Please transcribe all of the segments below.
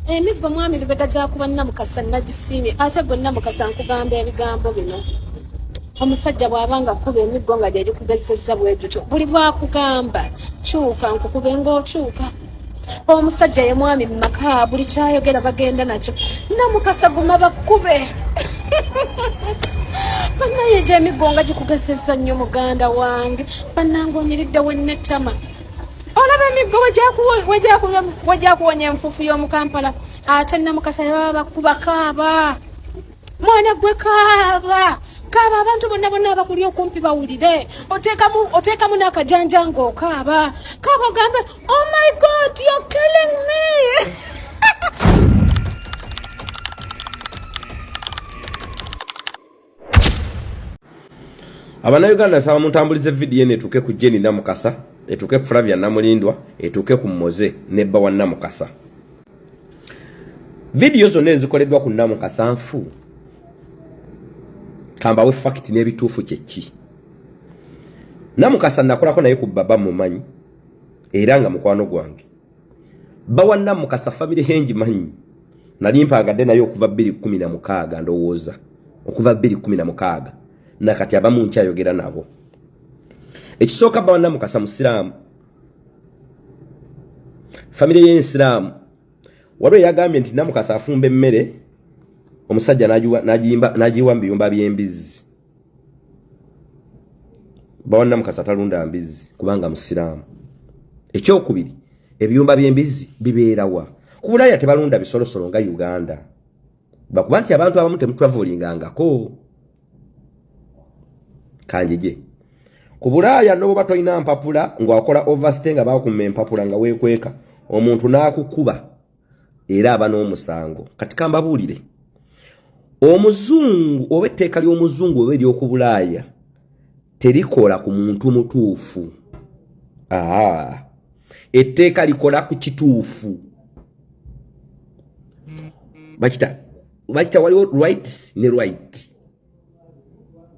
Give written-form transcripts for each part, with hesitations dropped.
Emiggo mwami lubega gya kuba Namukasa nagisiimye ate gwe Namukasa nkugamba ebigambo bino. Omusajja bw'abanga kuba emiggo nga gyali kugezeseza bwe gutyo buli bwakugamba kyuka nkukube ng'okyuka. Omusajja ye mwami mu maka buli kyayogera bagenda nakyo. Namukasa guma bakube. Banaye gye emiggo nga gikugezesa nnyo muganda wange. Bannange onyiridde wennetama. Olaba emiggo wajja kuwonya enfufu y'omu Kampala. Ate Namukasa baba bakuba kaaba. Mwana gwe kaaba. Kaaba abantu bonna abakuli okumpi bawulire. Oteekamu n'akajanja ng'okaaba. Kaaba ogambe, oh my God, you're killing me. Abannayuganda nsaba muntambulize video eno etuuke ku Jenny Namukasa, etuuke ku Flavia Namulindwa, etuuke ku Moze nebba wa Namukasa. Video zonna ezikoleddwa ku Namukasa nfu. Kambawe fact n'ebituufu kyeki. Namukasa nakolako naye ku baba mumanyi era nga mukwano gwange. Bawa Namukasa family hengi manyi. Nali mpagadde naye okuva 2016 ndowooza. Okuva 2016. Nakati abamu nkyayogera nabo. Ekisooka bawa Namukasa musiraamu. Family y'ensiraamu. Waliwo yagambye nti Namukasa afumba emmere. Omusajja nagiwa mbiyumba by'embizi. Bawa Namukasa talunda mbizi kubanga musiraamu. Ekyokubiri ebiyumba by'embizi bibeerawa. Ku Bulaaya tebalunda bisolosolo nga Uganda. Bakuba nti abantu abamu temutravelingangako. Kanjije. Ku Bulaaya n'oba toyina mpapula ng'akola overstay nga bakumme empapula nga weekweka omuntu n'akukuba era aba n'omusango. Kati kambabuulire. Omuzungu oba etteeka ly'omuzungu oba ery'oku Bulaaya terikola ku muntu mutuufu. Etteeka likola ku kituufu. Bakita waliwo rights ne right.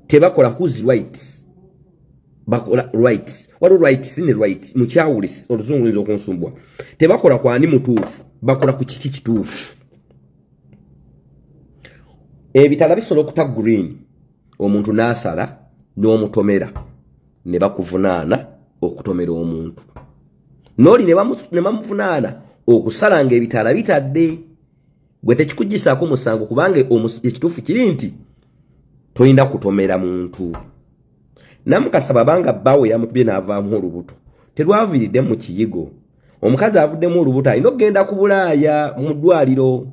Tebakola who's right. Bakola rights. Waliwo rights ne right. Mukyawulisi oluzungu luyinza okunsumbwa. Tebakola kwa ani mutuufu. Bakola ku kiki kituufu. Ebitala bisobola okuta green. Omuntu n'asala n'omutomera ne bakuvunaana okutomera omuntu. Noli ne bamuvunaana okusalanga ebitala bitadde. Gwe tekikugisaako musango kubanga ekituufu kiri nti toyinza kutomera muntu. Namukasa babanga bbawe yamukubye n'avaamu olubuto. Terwaviiridde mu kiyigo. Omukazi avuddemu olubuto alina okugenda ku Bulaaya mu ddwaliro.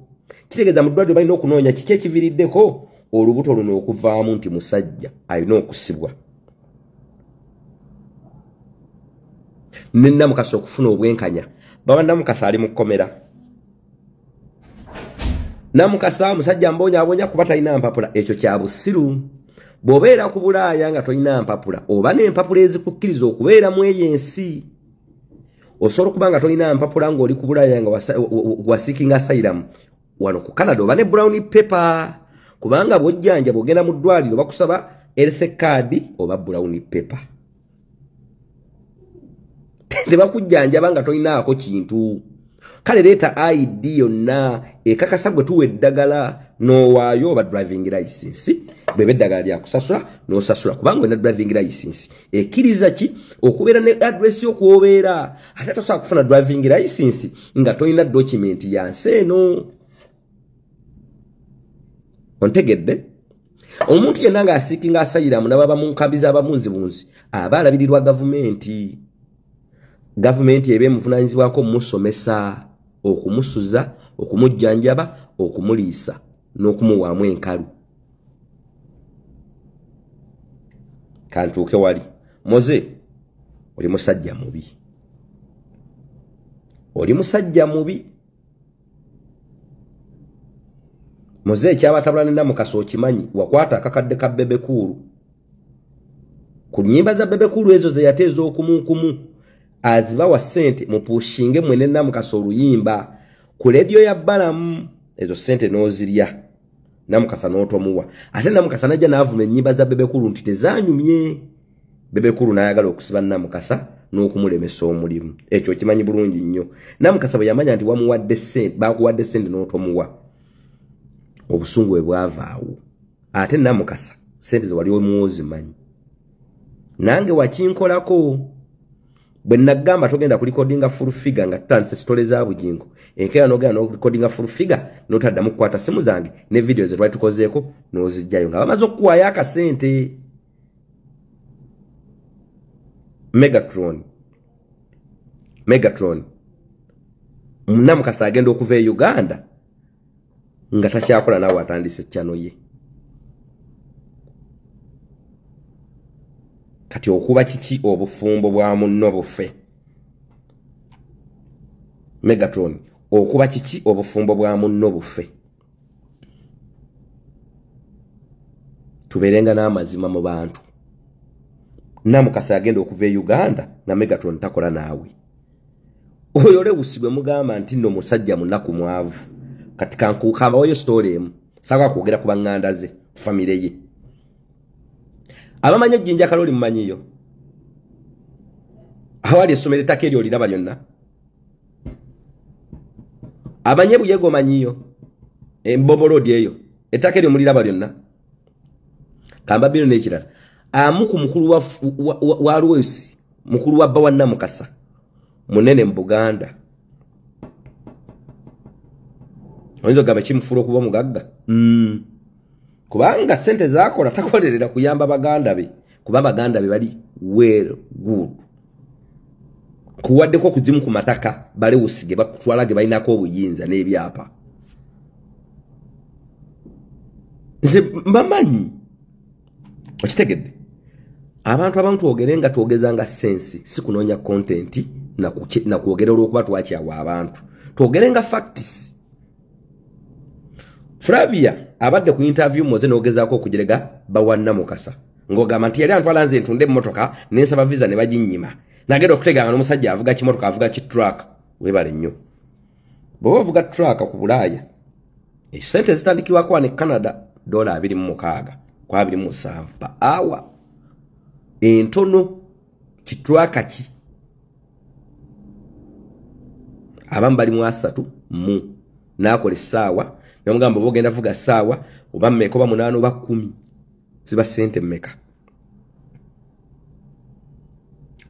Kitegeeza mu ddwaliro balina okunoonya kiki ekiviriddeko olubuto luno okuvaamu nti musajja alina okusibwa. Namukasa okufuna obwenkanya. Baba Namukasa ali mu kkomera. Namukasa musajja mbonyabonya kuba talina mpapula. Ekyo kya busiru. Bw'obeera ku Bulaaya nga tolina mpapula oba n'empapula ezikukkiriza okubeera mu eyo ensi. Osobola okuba nga tolina mpapula ng'oli ku Bulaaya nga wasiikinga asylum. Wano ku Canada oba ne brown paper. Kubanga bw'ojjanja bw'ogenda mu ddwaliro bakusaba health card oba brown paper. Tebakujjanjaba nga tolinaako kintu. Kale leeta ID yonna ekakasa gwe tuwa eddagala n'owaayo oba driving license. Bw'eba eddagala lyakusasula n'osasula kubanga olina driving license. Ekkiriza ki okubeera ne address y'okuwobeera. Ate tosobola kufuna driving license nga tolina document ya nsi eno. Ontegedde? Omuntu yenna ng'asiikinga asayiramu n'ababa mu nkambi z'ababunzibunzi aba alabirirwa gavumenti. Gavumenti ebe muvunaanyizibwako omusomesa, okumusuza, okumujjanjaba, okumuliisa n'okumuwaamu enkalu. Kantuuke wali. Moze, oli musajja mubi. Oli musajja mubi. Moze ekyabatabula ne Namukasa okimanyi wakwata akakadde ka Bebekulu. Ku nnyimba za Bebekulu ezo ze yateeza okumukumu. Azibawa sente mupushinge mwene Namukasa oluyimba. Ku leediyo ya Balamu ezo sente n'ozirya. Namukasa n'otomuwa. Ate Namukasa najja n'avuma ennyimba za Bebekulu nti tezaanyumye. Bebekulu n'ayagala okusiba Namukasa n'okumulemesa omulimu. Ekyo kimanyi bulungi nnyo. Namukasa bwe yamanya nti wamuwadde ssente, bakuwadde ssente n'otomuwa, obusungu bwe bwavaawo. Ate Namukasa ssente ze wali omuwozimanyi. Nange wakinkolako. Bwe nagamba togenda kulikodinga full figure nga tutandise sitole za bugingo. Enkeera n'ogenda n'okulikodinga full figure n'otaddamu kukwata simu zange ne video ze twali tukozeeko n'ozijjayo nga bamaze okukuwaayo akasente. Megatron Namukasa agenda okuva e Uganda nga takyakola naawe atandise channel ye. Kati okuba kiki obufumbo bwa munno bufe? Megatron, okuba kiki obufumbo bwa munno bufe? Tuberenga n'amazima mu bantu. Namukasa agenda okuva e Uganda na Megatron takola naawe. Oyo Lewusi mugamba nti nno musajja munaku mwavu. Kati kankukamba oyo story emu. Sawa kwogera ku banganda ze, family ye. Abamanya Jjinja Kaloli mumanyiyo. Awali essomero ettaka eryo liraba lyonna. Abanye Buyego manyiyo. Embombo road eyo. Ettaka eryo muliraba lyonna. Kamba bino n'ekirala. Amuku mukulu wa Lewusi, mukulu wa Bawa Namukasa. Munene mu Buganda. Oyinza gaba kimufuula okuba mugagga. Kubanga sente zakola takolerera kuyamba baganda be. Kuba baganda be bali well good. Kuwaddeko kuzimu ku mataka bale usige bakutwalage balinako obuyinza n'ebyapa. Nze mbamanyi. Okitegedde. Abantu ogerenga tuogezanga sensi si kunoonya content na kuogera olw'okuba twakyawa abantu. Tuogerenga facts. Flavia abadde ku interview moze n'ogezaako okujerega Bawa Namukasa. Ngogamba nti yali antwala nze ntunde emmotoka n'ensaba visa ne baginyima. Nagenda okuteganga n'omusajja avuga kimotoka avuga ki truck. Webale nnyo. Bw'oba ovuga truck ku Bulaaya, sente zitandikibwako ne Canada $26 kwa 27 per hour. Entono kitwaka ki abamu bali mu 3 mu nakola essaawa nomugamba bogenda vuga ssaawa oba mmeka oba 8 oba 10 ziba sente mmeka.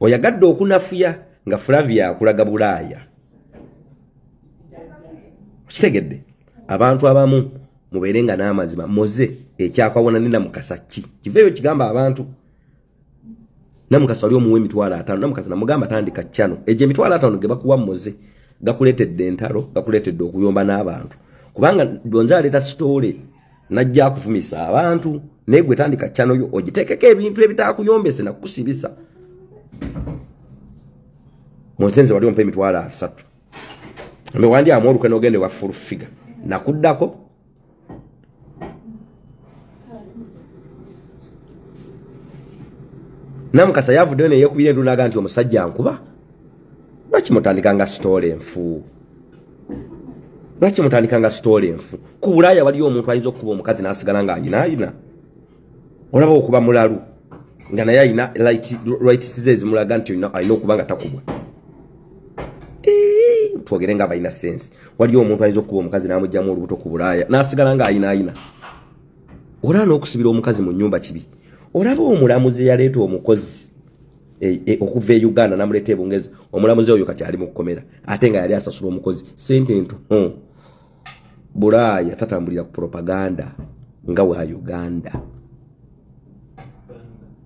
Oyagadde okunafuya nga Flavia akulaga Bulaaya. Kitegedde abantu abamu muberenga n'amazima moze ekyakwawona ne Namukasa ki kiveyo kigamba abantu. Namukasa ali omuwe emitwalo 5. Namukasa namugamba tandika channel. Eje emitwalo 5 ge bakuwa moze gakuletedde entalo, gakuletedde okuyomba n'abantu. Kubanga donza aleta story najja kuvumisa abantu negwe tandika channel yo ogitekeke ebintu ebitakuyombese na kusibisa. Mozenze wali ompe emitwalo 3. Mbe wandi amoruke n'ogende wa full figure. Nakuddako Namukasa yavuddeyo ne yeekubira endunaga nti omusajja ankuba. Lwaki mutandikanga story enfu? Lwaki mutandikanga story enfu? Ku Bulaaya waliyo omuntu ayinza okukuba omukazi n'asigala ng'ayina. Olaba okuba mulalu nga naye ayina rights ze ezimulaga nti ayina okuba nga takubwa. Twogere nga abalina sense. Waliyo omuntu ayinza okukuba omukazi n'amugyamu olubuto ku Bulaaya n'asigala ng'ayina. Olaba n'okusibira omukazi mu nnyumba kibi. Olaba omulamuzi yaleeta omukozi okuva e Uganda namuleeta e Bungezi. Omulamuzi oyo kati ali mu kukomera ate nga yali asasula omukozi sente nto. Bulaaya tatambulira ku propaganda nga wa Uganda.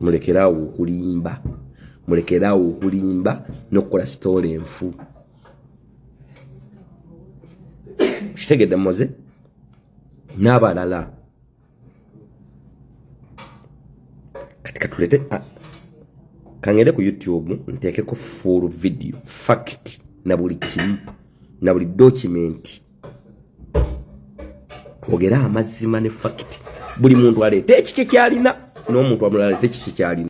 Mulekerawo okulimba n'okukola story enfu. Kitegedde moze n'abalala kati katulete kangende ku YouTube nteekeko full video fact na buli kimu na buli document twogera amazima ne fact buli muntu aleete ekiki kyalina n'omuntu amulala aleete ekiki kyalina.